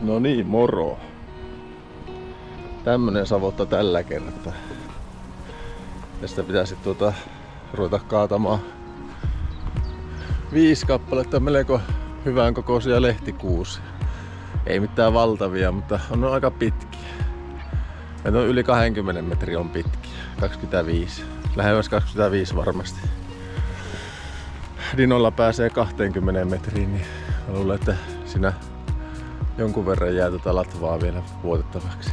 No niin, moro. Tämmönen savotta tällä kertaa. Tästä pitäisi ruveta kaatamaan 5 kappaletta melko hyvän kokoisia lehtikuusia. Ei mitään valtavia, mutta on aika pitkiä. Ja on yli 20 metriä on pitkiä. 25. Lähemmäs 25 varmasti. Dinolla pääsee 20 metriin, niin mä luulen, että siinä jonkun verran jää latvaa vielä vuotettavaksi.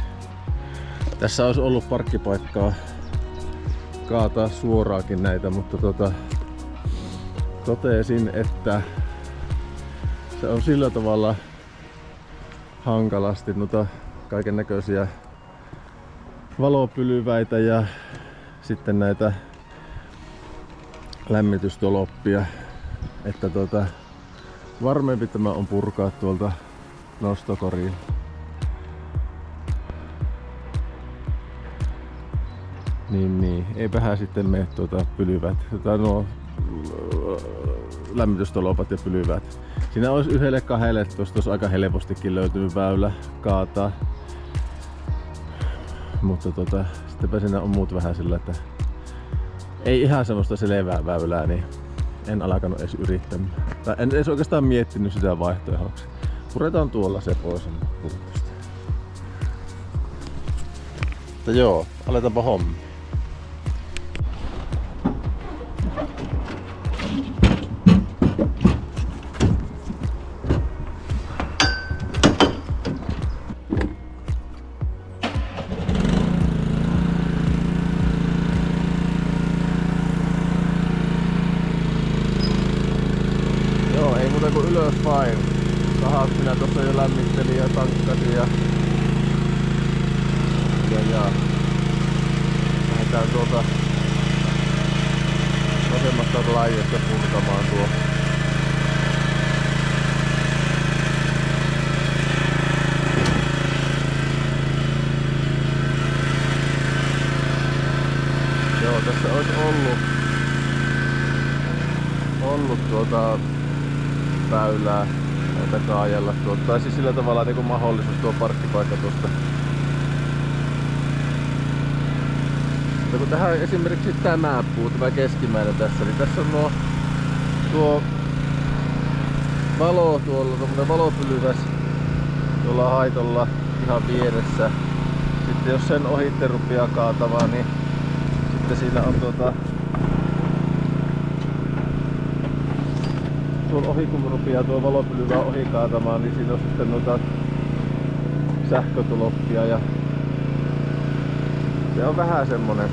Tässä olisi ollut parkkipaikkaa kaataa suoraakin näitä, mutta totesin, että se on sillä tavalla hankalasti kaiken näköisiä valopylyväitä ja sitten näitä lämmitystoloppia, että varmempi tämä on purkaa tuolta nostokoriin. Niin, eipähän sitten mene pylyvät, nuo lämmitystolopat ja pylyvät. Siinä olisi 1-2, tuosta olisi aika helpostikin löytynyt väylä kaataa. Mutta sittenpä siinä on muut vähän sillä, että ei ihan semmoista selvää väylää, niin en alkanut edes yrittämään. Tai en edes oikeastaan miettinyt sitä vaihtoehdoksi. Puretaan tuolla se pois puutusta. Mutta joo, aletaanpa hommi. Ylöspäin. Sahat minä tuossa jo lämmittelin ja tankkasin ja lähdetään tuolta vasemmasta laijasta purkamaan tuo. Joo, tässä olisi ollut väylää näitä kaajalla tai siis sillä tavalla niin kuin mahdollisuus tuo parkkipaikka tuosta. Mutta kun tähän esimerkiksi tämä puu, tämä keskimmäinen tässä, niin tässä on tuo valo tuolla, tuommoinen valopylyväs tuolla haitolla ihan vieressä. Sitten jos sen ohitte rupeaa kaatamaan, niin sitten siinä on tuolla ohi, kun rupeaa tuo valopylyvää ohi kaatamaan, niin siinä on sitten noita sähkötuloppia ja se on vähän semmonen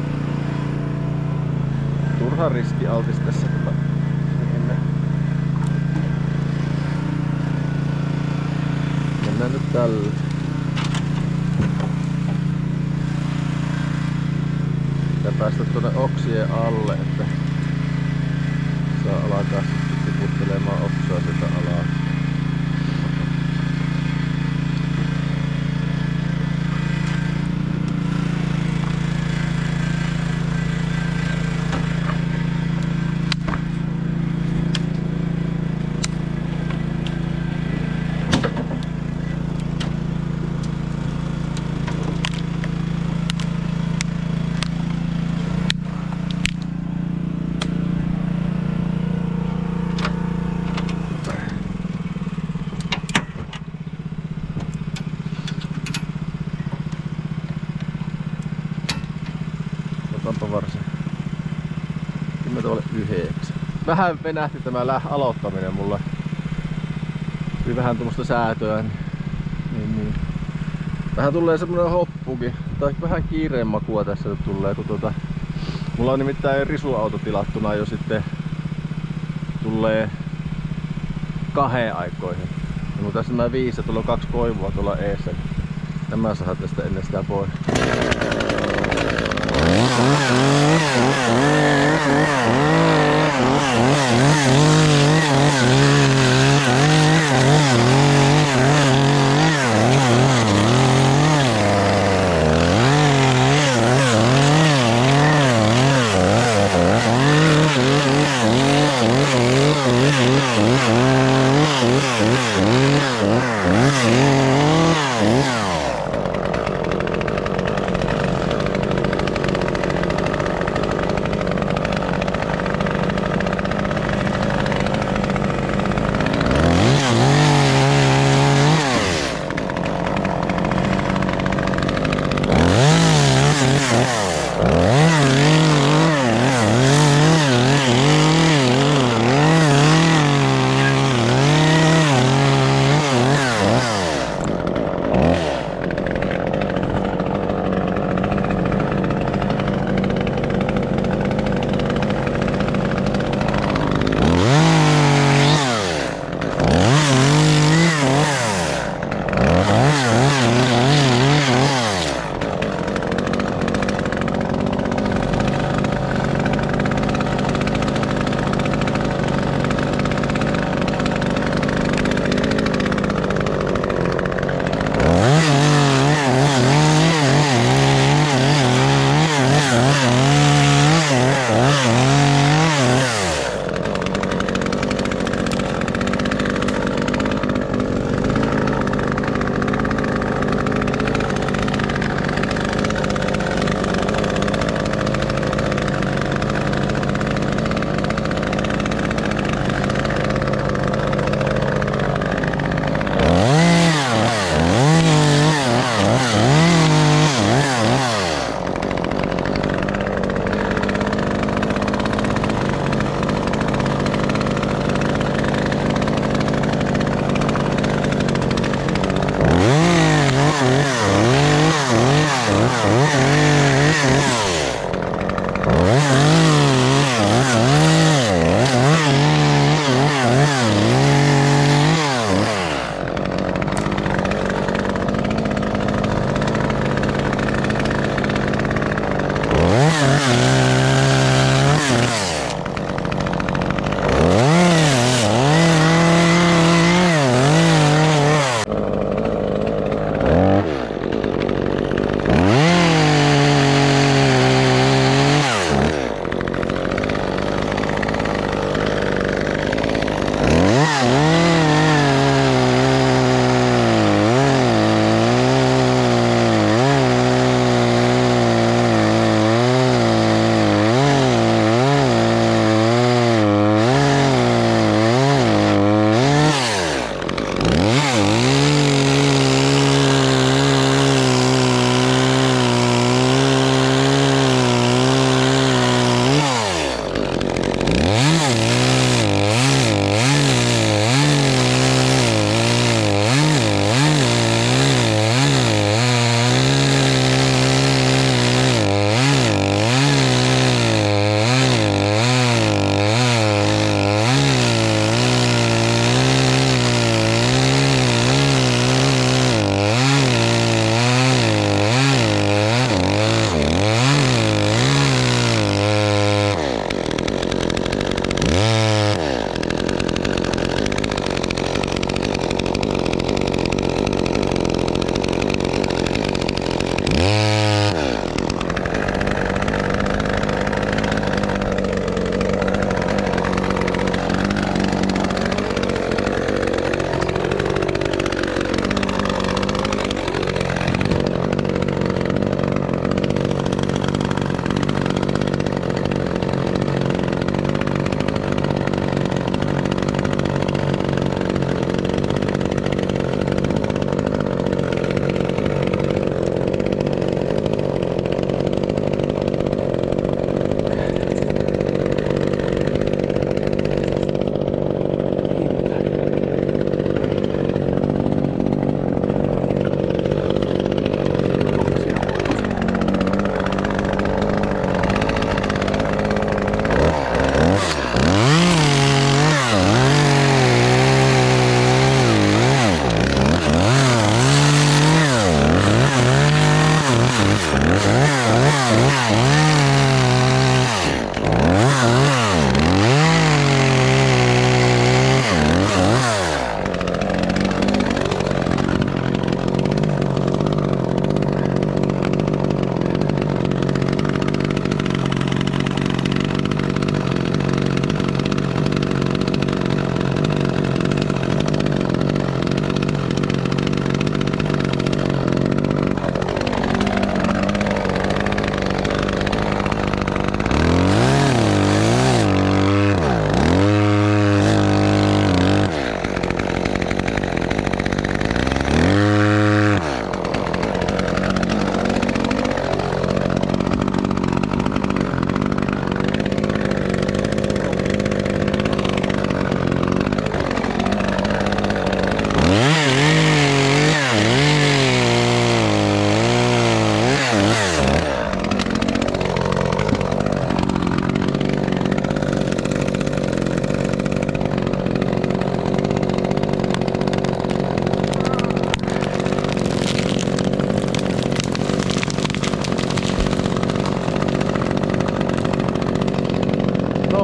turha riskialtis tässä, kun mennään nyt tällä. Ja päästä tuonne oksien alle, että saa alkaa tiputtelemaan oksaa sitä alaa. Otanpa varsin. 10:09. Vähän venähti tämä aloittaminen mulle. Tuli vähän tuommoista säätöä. Niin. Vähän tulee semmonen hoppukin. Tai vähän kiireen makua tässä nyt tulee. Kun mulla on nimittäin risuauto tilattuna jo sitten. Tulee 2 aikoihin. Ja kun tässä nämä 5 ja tuolla on 2 koivua tuolla eessä. Tämä saa tästä ennen sitä pois. Thank you.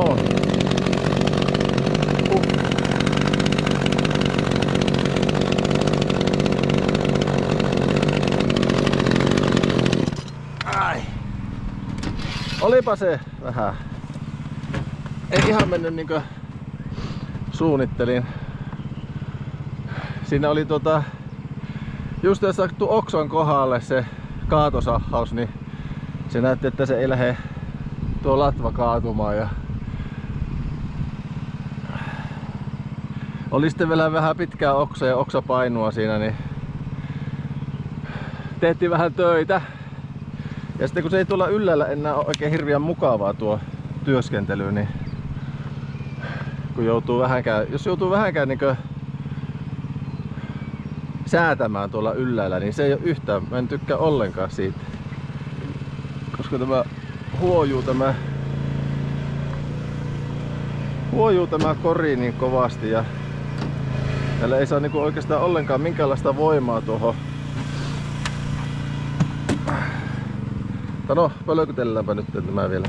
Joo. Ai. Olipa se vähän. Ei ihan mennyt niinkö suunnittelin. Siinä oli just jos sattuu oksan kohdalle se kaatosahhaus, niin se näytti, että se ei lähde tuo latva kaatumaan. Ja oli sitten vielä vähän pitkää oksaa ja oksapainua siinä, niin tehtiin vähän töitä. Ja sitten kun se ei tuolla yllällä enää ole oikein hirveän mukavaa tuo työskentely, niin kun jos joutuu vähänkään niinkö säätämään tuolla yllällä, niin se ei ole yhtään, mä en tykkää ollenkaan siitä. Koska tämä huojuu tämä kori niin kovasti ja täällä ei saa niinku oikeastaan ollenkaan minkäänlaista voimaa tuohon. No, pölkytelläänpä nyt tämä vielä.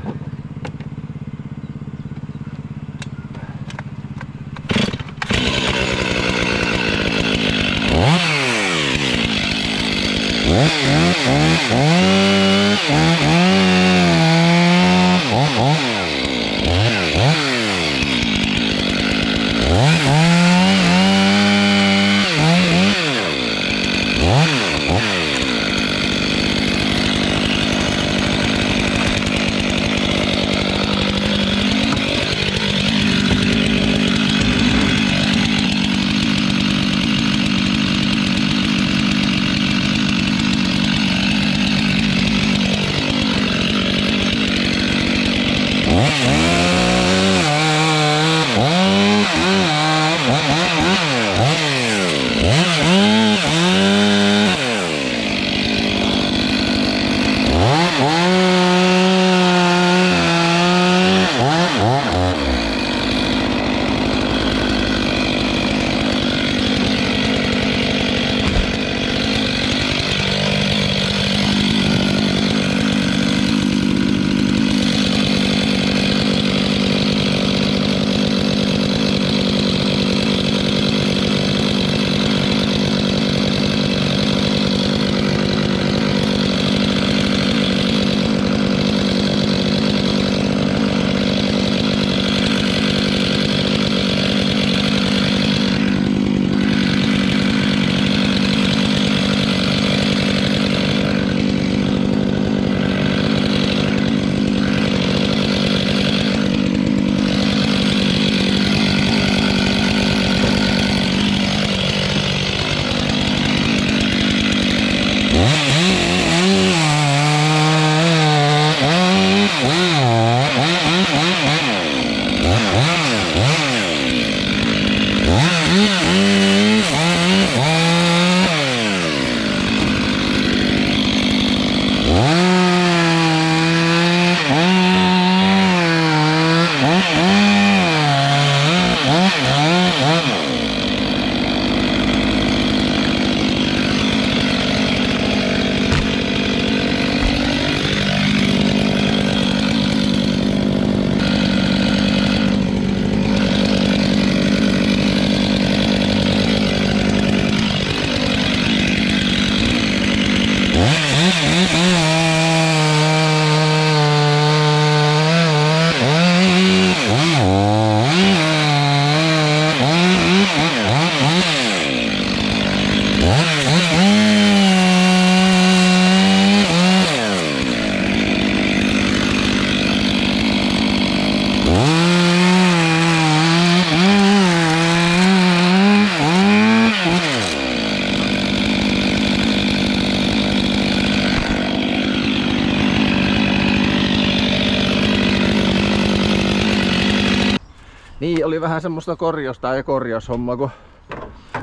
Niin, oli vähän semmoista korjausta ja korjaushommaa, kun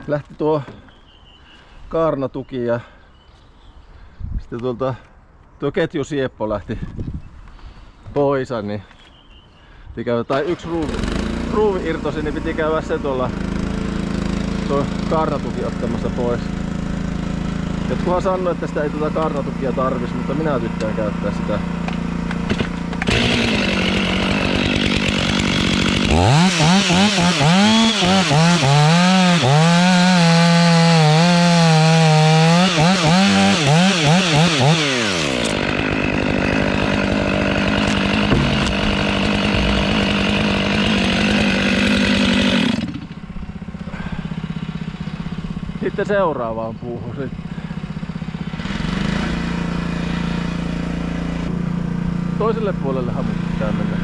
lähti tuo kaarnatuki ja sitten tuo ketjusieppo lähti pois, niin piti käydä, tai yksi ruuvi irtosi, niin piti käydä se tuo kaarnatuki ottamassa pois. Jotkuhan sanoi, että sitä ei tuota kaarnatukia tarvisi, mutta minä tykkään käyttää sitä. Sitten seuraavaan puuhun sitten. Toiselle puolellehan mun pitää mennä.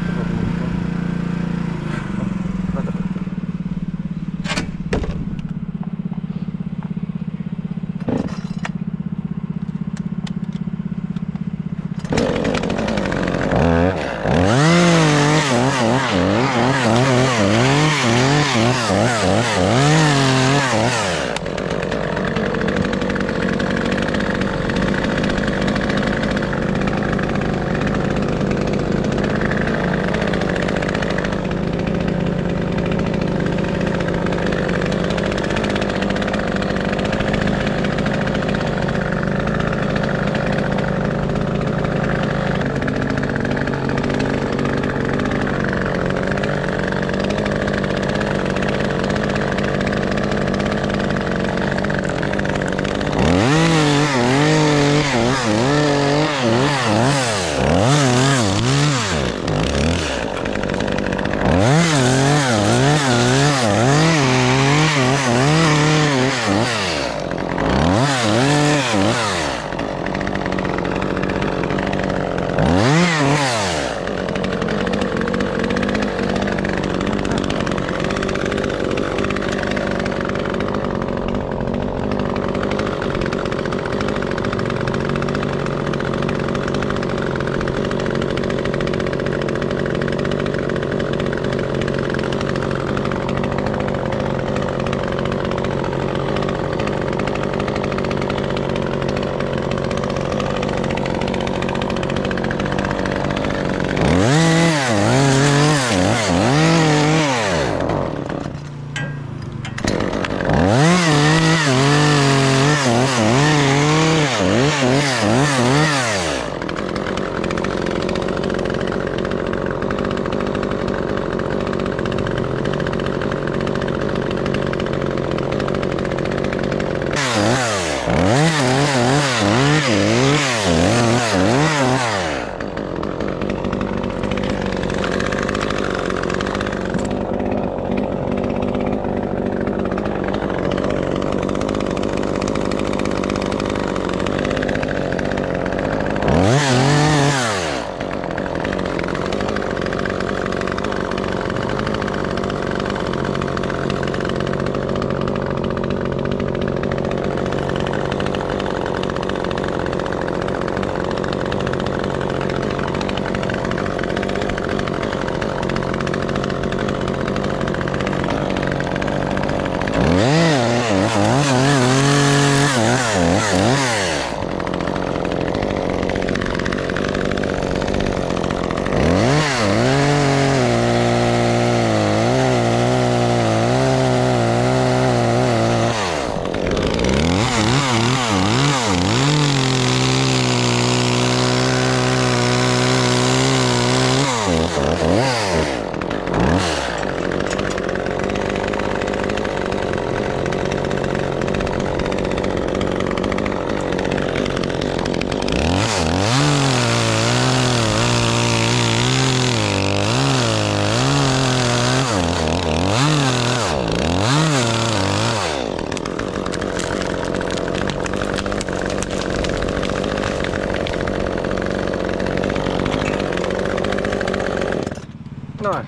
Noin.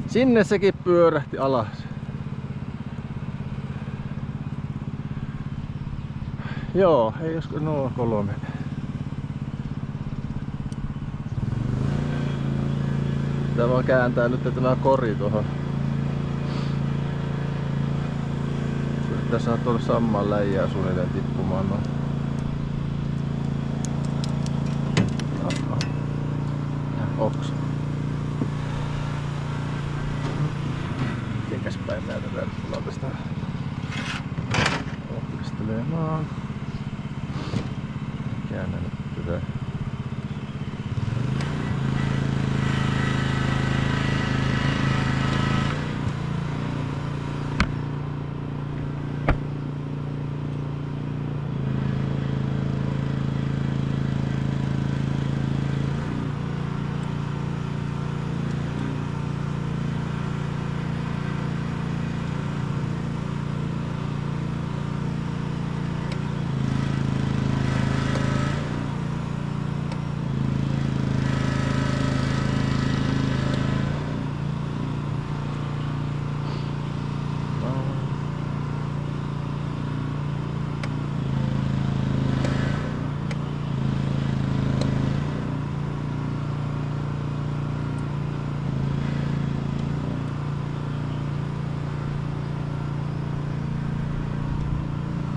Sinne sekin pyörähti alas. Joo, ei joskus nuo 3. Pitää vaan kääntää nyt tämä kori tuohon. Yrittää saada tuolle sammaan läjää suunnilleen tippumaan noin. Oksa. Mitenkäs päin näytetään, että tullaan tästä oppistelemaan. Käännän nyt tätä.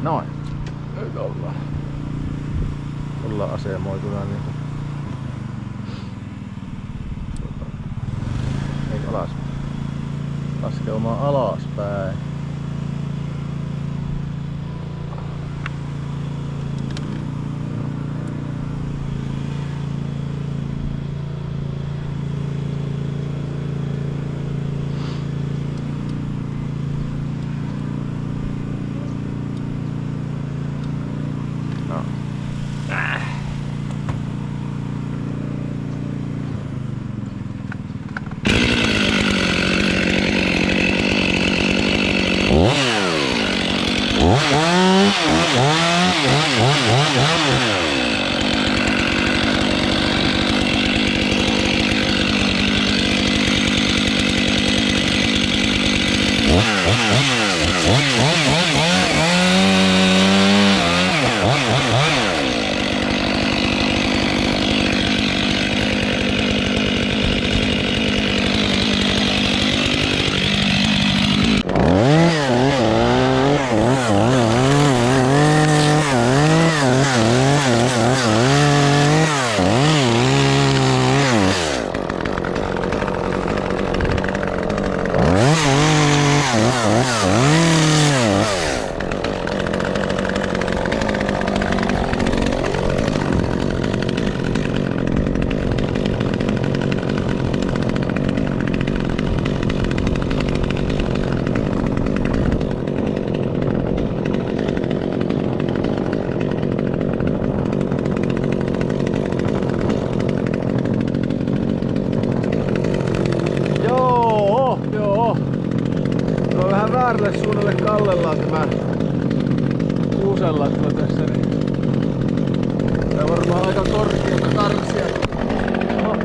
Noin. Nyt ollaan asemoituna niin ei alaspäin. Laskelmaan alaspäin. väärälle suunnalle kallellaan tämä kuusenlatva tässä, niin tää on varmaan aika korkeata karsia. Oho.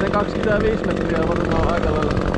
Se 25 metriä varmaan aika lailla.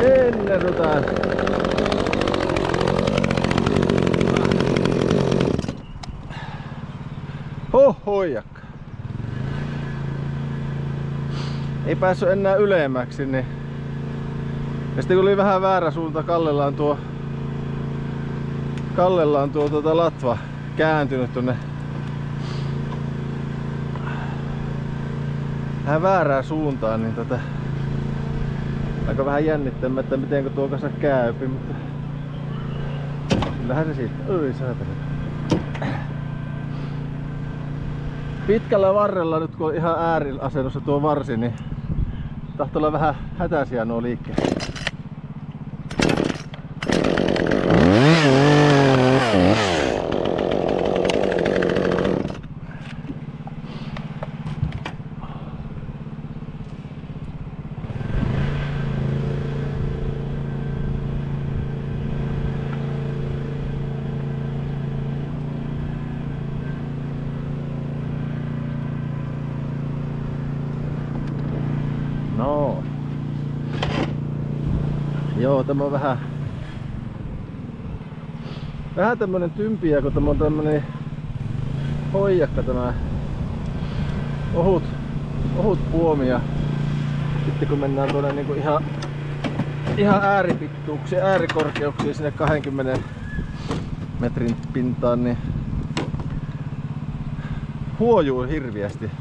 Ennerrytään. Hoijakka. Ei päässyt enää ylemmäksi, niin. Ja sitten kun oli vähän väärä suunta, kallellaan tuo latva kääntynyt tonne vähän väärään suuntaan, niin aika vähän jännittämään, että miten tuo kanssa käypi, mutta kyllähän se siitä. Oi saatana. Pitkällä varrella nyt kun on ihan ääriasennossa tuo varsi, niin tahtoo olla vähän hätäisiä nuo liikkeet. Joo, tämä on vähän tämmönen tympiä, kun tämä on tämmönen hoijakka, tämä ohut puomi, ja sitten kun mennään tuonne niinku ihan ääripituuksiin, äärikorkeuksiin sinne 20 metrin pintaan, niin huojuu hirviästi.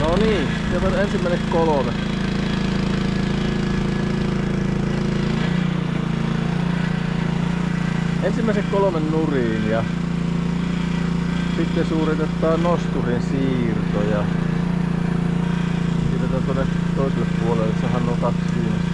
No niin, sieltä on ensimmäinen 3. Ensimmäisen 3 nuriin ja sitten suoritetaan nosturin siirto ja siirretään tuonne toiselle puolelle, sehän on 2 viimeistä.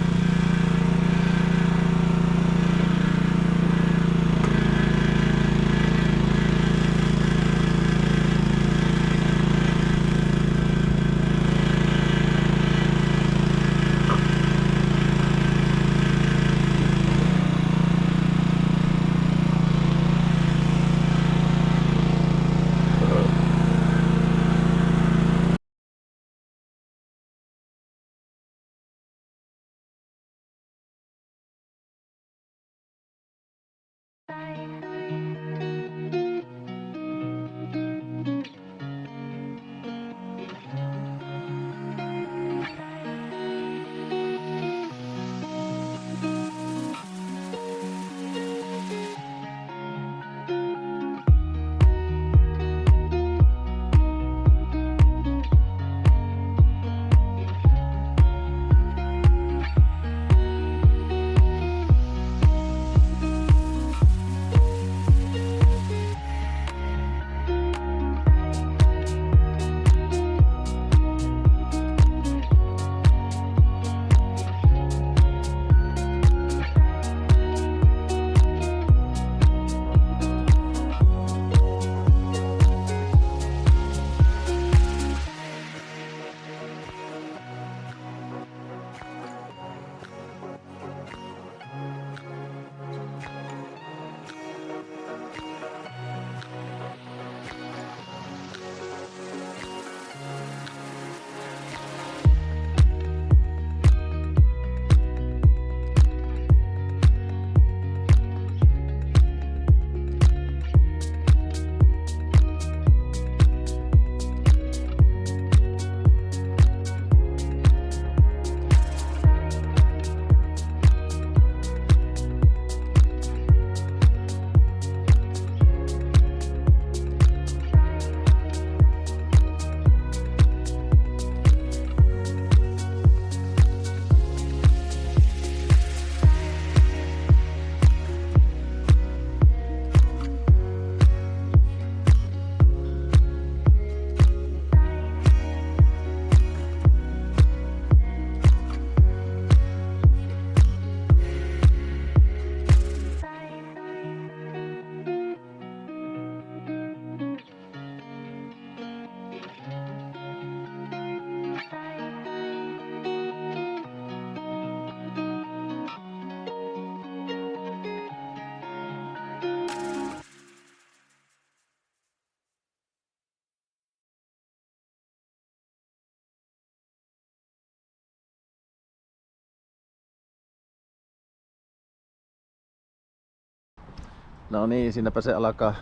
No niin, siinäpä se alkaa.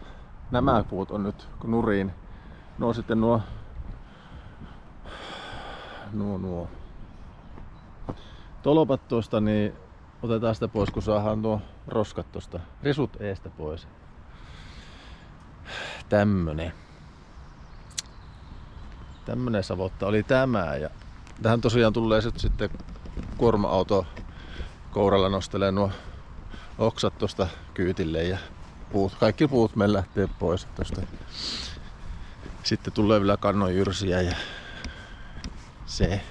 Nämä puut on nyt nurin. No sitten nuo tolpat tuosta, niin otetaan sitä pois, kun saadaan nuo roskat tuosta, risut eestä pois. Tämmönen savotta oli tämä, ja tähän tosiaan tulee sitten kuorma-auto kouralla nostelee nuo oksat tuosta kyytille ja kaikki puut meillä lähtee pois tuosta. Sitten tulee vielä kannonjyrsiä ja se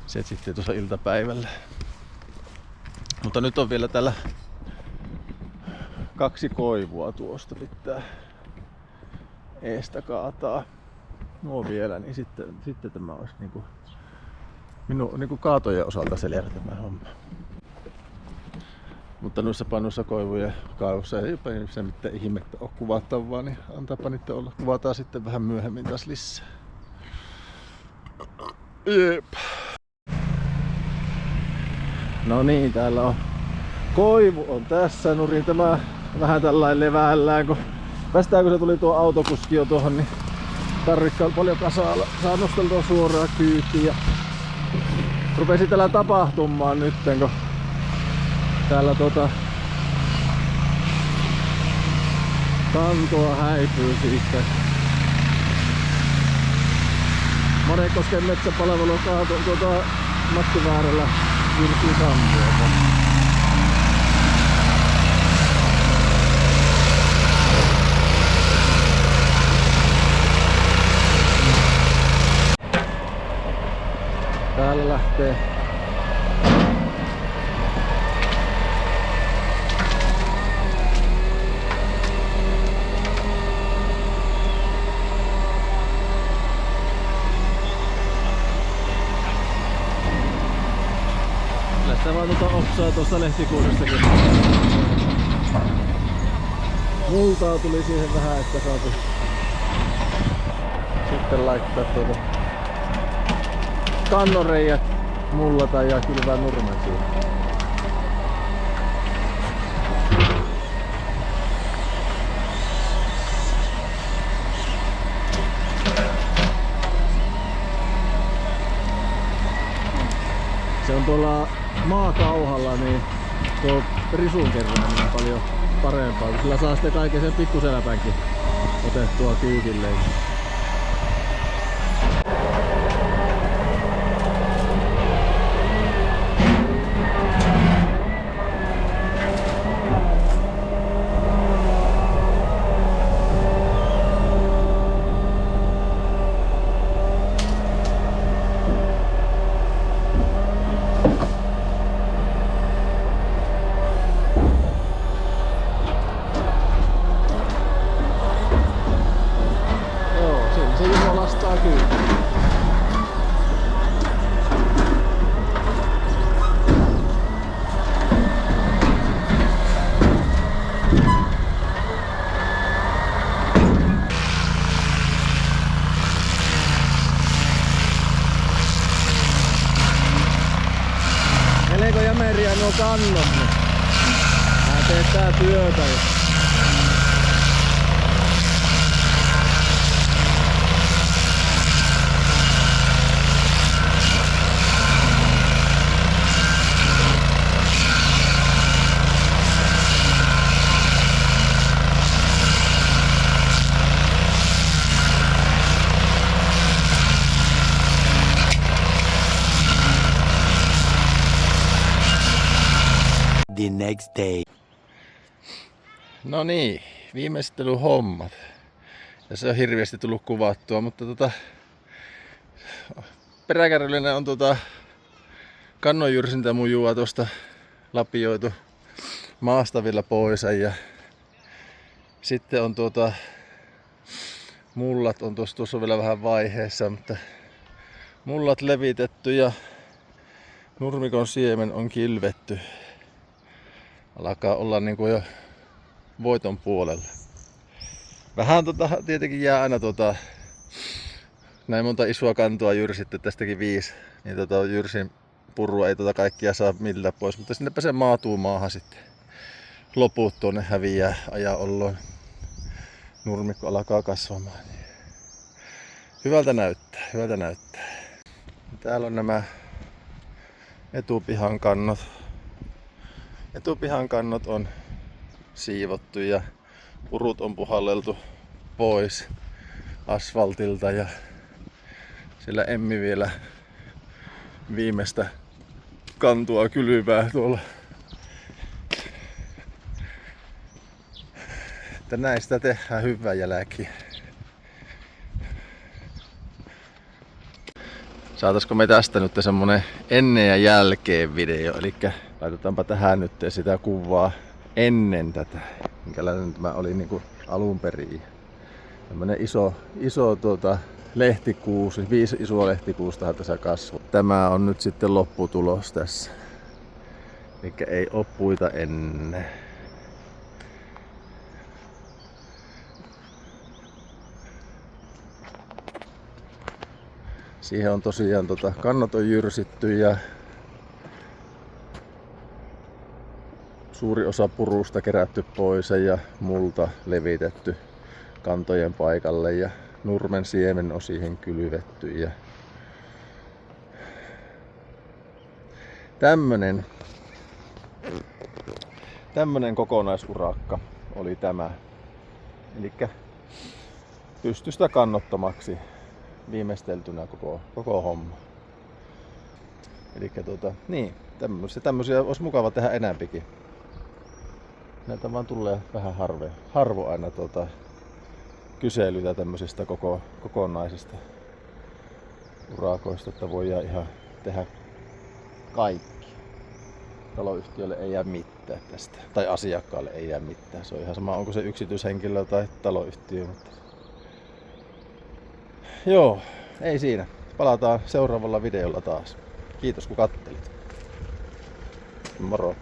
sitten tuossa iltapäivällä. Mutta nyt on vielä täällä 2 koivua tuosta pitää eestä kaataa. Nuo vielä, niin sitten tämä olisi minun kaatojen osalta selvä tämä homma. Mutta noissa pannuissa koivujen kaivossa ei se mitään ihmettä ole kuvattavaa, niin antaapa niitä olla. Kuvataan sitten vähän myöhemmin taas lisää. Jep. No niin, täällä on koivu on tässä nurin. Tämä vähän tällainen levällään, kun päästään, se tuli tuo autokuski jo tuohon, niin tarvikkaan paljon kasalla. Saa nosteltua suoraan kyytiin ja rupesi täällä tapahtumaan nyt, kun täällä kantoa häipyy siitä. Marjankosken metsäpalvelu kaatoi Matti Väärälä Jyrki Kantoa. Täällä lähtee lähtee vaan oksaa tuosta lehtikuusestakin. Multaa tuli siihen vähän, että saatu sitten laittaa kannoreijät mullata ja kylvää nurmen siihen. Se on tuolla maakauhalla, niin tuo risun kerran on paljon parempaa, kun sillä saa sitten kaiken sen pikkuseläpänkin otettua kyykille. Melko jämeriä nuo kannot, niin nää teettää työtä. The next day. No niin, viimeistelyhommat. Ja se on hirveästi tullut kuvattua, mutta peräkärryllinen on kannonjyrsintä mujua tuosta lapioitu maasta vielä pois. Ja sitten on mullat on tuossa vielä vähän vaiheessa, mutta mullat levitetty ja nurmikon siemen on kilvetty. Alkaa olla niin kuin jo voiton puolella. Vähän tietenkin jää aina näin monta isoa kantoa jyrsitty, tästäkin 5, niin jyrsin purua ei kaikkia saa millään pois, mutta sinnepä se maatuu maahan sitten loput tuonne häviää ajan olloin. Nurmikko alkaa kasvamaan. Hyvältä näyttää, hyvältä näyttää. Täällä on nämä etupihan kannot. Etupihan kannot on siivottu ja purut on puhalleltu pois asfaltilta ja siellä Emmi vielä viimeistä kantua kylvää tuolla. Että näistä tehdään hyvä jälki. Saataisiko me tästä nyt semmonen ennen ja jälkeen video, eli laitetaanpa tähän nyt sitä kuvaa ennen tätä, minkälainen tämä oli niinku alun perin. Tämmönen iso lehtikuusi, 5 isoa lehtikuustahan tässä kasvoi. Tämä on nyt sitten lopputulos tässä. Eli ei oo puita ennen. Siihen on tosiaan kannot on jyrsitty ja suuri osa purusta kerätty pois ja multa levitetty kantojen paikalle ja nurmen siemen on siihen kylvetty ja tämmönen kokonaisurakka oli tämä. Elikkä pystystä kannottomaksi viimeisteltynä koko homma. Elikkä niin, tämmösiä olisi mukava tehdä enemmänkin. Näitä vaan tulee vähän harvo aina kyselyitä tämmöisistä kokonaisista urakoista, että voidaan ihan tehdä kaikki. Taloyhtiölle ei jää mitään tästä, tai asiakkaalle ei jää mitään. Se on ihan sama, onko se yksityishenkilö tai taloyhtiö. Mutta joo, ei siinä. Palataan seuraavalla videolla taas. Kiitos kun kattelit. Moro!